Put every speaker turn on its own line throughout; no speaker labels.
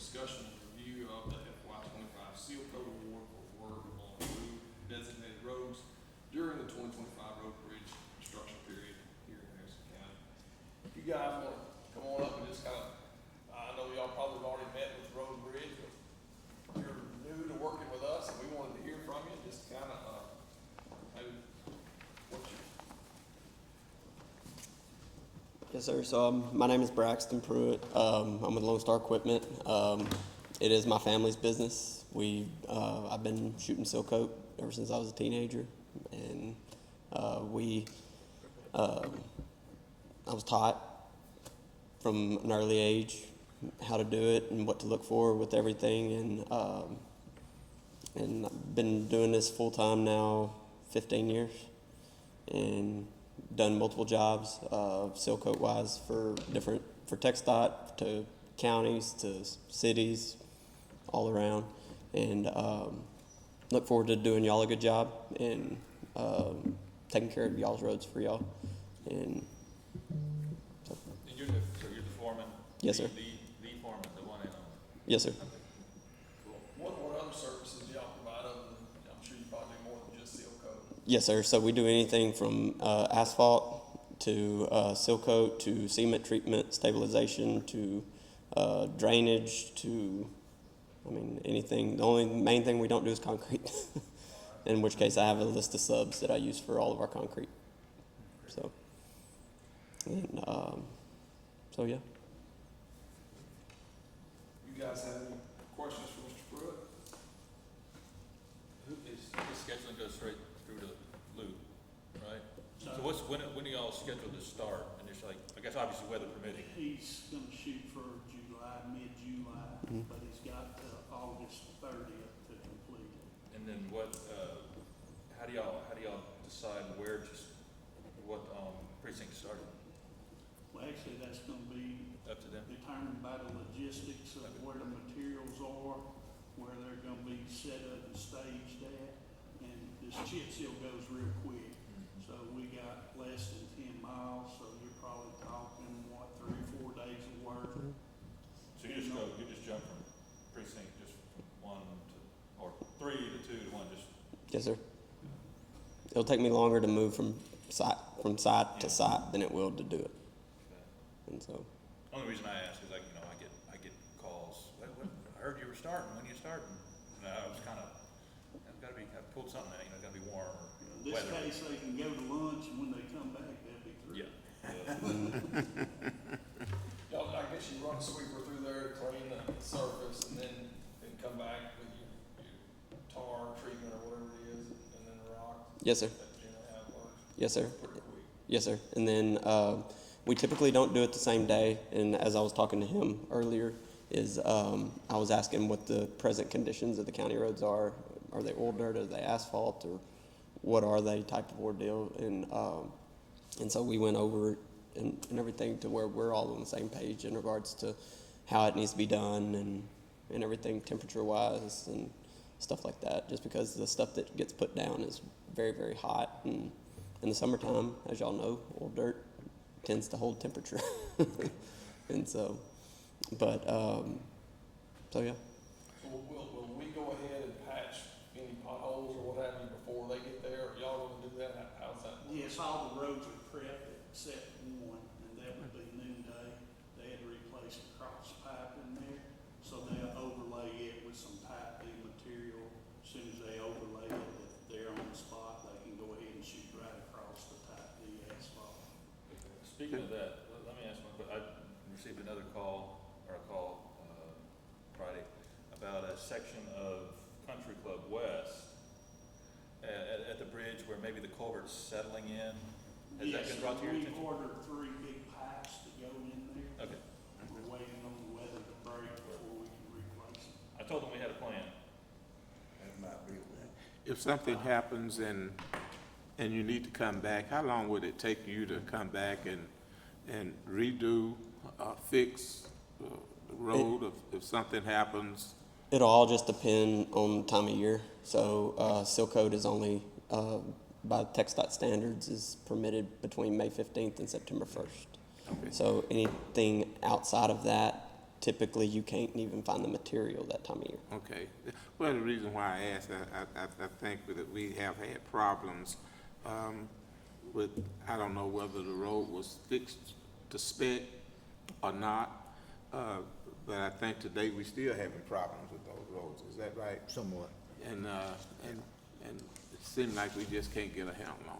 discussion and review of the FY 25 Seal Coat Award for work on approved designated roads during the 2025 road bridge construction period here in Harrison County. If you guys want to come on up and just kind of, I know y'all probably have already met with Road and Bridge, but you're new to working with us, and we wanted to hear from you, just kind of, maybe, what's your,
Yes, sir. So my name is Braxton Pruitt. I'm with Lone Star Equipment. It is my family's business. I've been shooting seal coat ever since I was a teenager, and I was taught from an early age how to do it and what to look for with everything, and I've been doing this full time now 15 years, and done multiple jobs, seal coat wise for TxDOT, to counties, to cities, all around, and look forward to doing y'all a good job and taking care of y'all's roads for y'all. And
And you're the foreman?
Yes, sir.
The foreman, the one in on.
Yes, sir.
what other services do y'all provide other than, I'm sure you probably do more than just seal coat?
Yes, sir. So we do anything from asphalt to seal coat to cement treatment, stabilization to drainage to, anything. The only main thing we don't do is concrete. In which case, I have a list of subs that I use for all of our concrete. So, and yeah.
You guys have any questions for Mr. Pruitt?
His scheduling goes straight through to Lou, right? So when do y'all schedule to start? And it's like, I guess obviously weather permitting.
He's gonna shoot for July, mid-July, but he's got August 30th to complete it.
And then how do y'all decide what precinct to start?
Well, actually, that's gonna be
Up to them?
determined by the logistics of where the materials are, where they're gonna be set up and staged at, and this chip seal goes real quick. So we got less than 10 miles, so you're probably talking, 3 or 4 days of work.
So you just jump from precinct just from 1 to, or 3 to 2 to 1, just.
Yes, sir. It'll take me longer to move from site to site than it will to do it. And so,
Only reason I ask is I get calls. What, I heard you were starting. When are you starting? And I was kind of, I've pulled something out. It's gotta be warm or
In this
weather.
case, they can go to lunch, and when they come back, they'll be through.
Yeah.
Y'all, I guess you run a sweeper through there to clean the surface and then come back with your tar treatment or whatever it is, and then the rock.
yes, sir.
That's generally how it works.
Yes, sir.
Pretty quick.
Yes, sir. And then we typically don't do it the same day. And as I was talking to him earlier, I was asking what the present conditions of the county roads are. Are they oil dirt? Are they asphalt? Or what are they type of ordeal? And so we went over it and everything to where we're all on the same page in regards to how it needs to be done and everything temperature-wise and stuff like that. Just because the stuff that gets put down is very, very hot. And in the summertime, as y'all know, oil dirt tends to hold temperature. And so, so yeah.
So will we go ahead and patch any potholes or what have you before they get there? Are y'all gonna do that? How's that? work?
Yes, all the roads are prepped except one, and that would be Noonday. They had to replace the cross pipe in there, so they'll overlay it with some Type D material. As soon as they overlay it, if they're on the spot, they can go ahead and shoot right across the Type D asphalt.
Speaking of that, let me ask one. But I received another call Friday about a section of Country Club West at the bridge where maybe the culvert's settling in. Has that been brought to your
Yes,
attention?
we ordered 3 big pipes to go in there.
Okay.
We're waiting on the weather to break before we can replace them.
I told them we had a plan.
If something happens and you need to come back, how long would it take you to come back and redo, fix the road if something happens?
It'll all just depend on the time of year. So seal coat is only, by TxDOT standards, is permitted between May 15th and September 1st.
Okay.
So anything outside of that typically you can't even find the material that time of year.
Okay. Well, the reason why I asked, I think that we have had problems with, I don't know whether the road was fixed to spec or not, but I think today we still having problems with those roads. Is that right?
Somewhat.
And it seems like we just can't get a handle on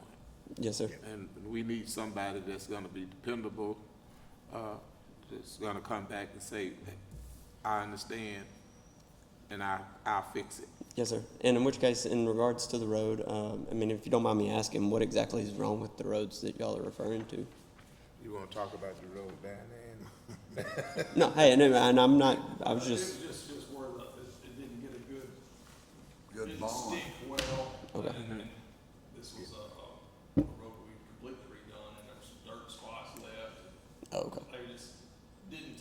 it.
Yes, sir.
And we need somebody that's gonna be dependable, that's gonna come back and say, I understand, and I'll fix it.
Yes, sir. And in which case, in regards to the road, I mean, if you don't mind me asking, what exactly is wrong with the roads that y'all are referring to?
You wanna talk about the road down there?
No, hey, and I'm not, I was just,
It was just where it didn't get a good,
Good
didn't
bond.
stick well.
Okay.
And this was a road we completely redone, and there's dirt spots left.
oh, okay.
They just didn't,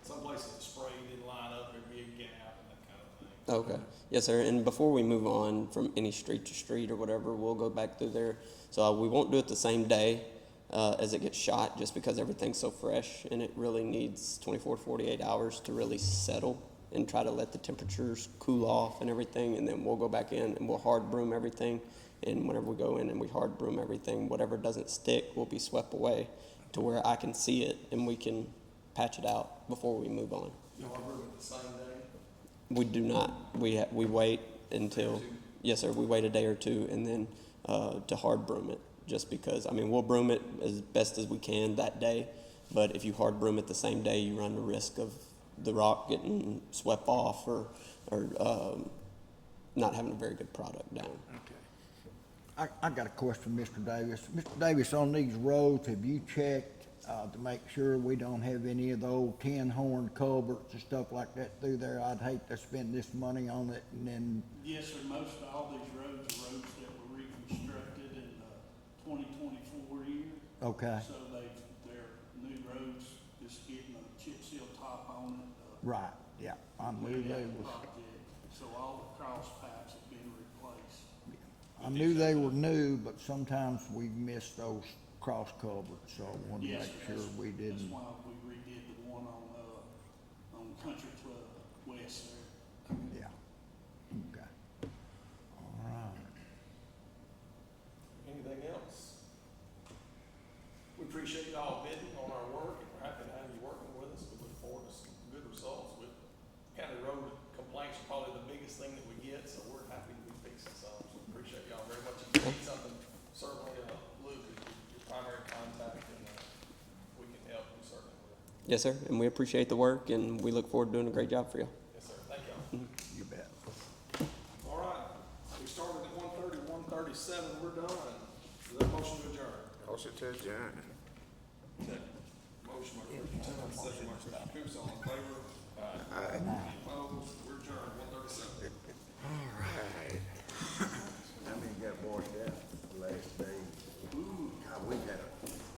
some places the spray didn't line up, there'd be a gap and that kind of thing.
Okay. Yes, sir. And before we move on from any street to street or whatever, we'll go back through there. So we won't do it the same day as it gets shot, just because everything's so fresh and it really needs 24 to 48 hours to really settle and try to let the temperatures cool off and everything. And then we'll go back in and we'll hard broom everything. And whenever we go in and we hard broom everything, whatever doesn't stick will be swept away to where I can see it and we can patch it out before we move on.
Y'all are moving the same day?
We do not. We wait until, yes, sir, we wait a day or two and then to hard broom it, just because, I mean, we'll broom it as best as we can that day, but if you hard broom it the same day, you run the risk of the rock getting swept off or not having a very good product down.
I got a question, Mr. Davis. Mr. Davis, on these roads, have you checked to make sure we don't have any of the old tin-horn culverts and stuff like that through there? I'd hate to spend this money on it and then,
Yes, sir, most of all these roads are roads that were reconstructed in the 2024 year.
okay,
So they're new roads, just getting a chip seal top on it.
right, yeah. I knew they was,
Project. So all the cross pipes have been replaced.
I knew they were new, but sometimes we miss those cross culverts, so I wanted to
Yes,
make
sir,
sure we
That's
didn't.
why we redid the one on Country Club West there.
Yeah, okay. All right.
Anything else? We appreciate y'all bidding on our work, and we're happy to have you working with us. We look forward to some good results. With county road complaints are probably the biggest thing that we get, so we're happy to be fixing some. So appreciate y'all very much. If you need something, certainly, Luke is your primary contact, and we can help, we certainly will.
Yes, sir, and we appreciate the work and we look forward to doing a great job for you.
Yes, sir. Thank y'all.
You bet.
All right, we started at 1:30, 1:37, we're done. Is that a motion to adjourn?
Motion to adjourn.
Motion by Commissioner Tennant, second by Commissioner Coops, all in favor? Aye.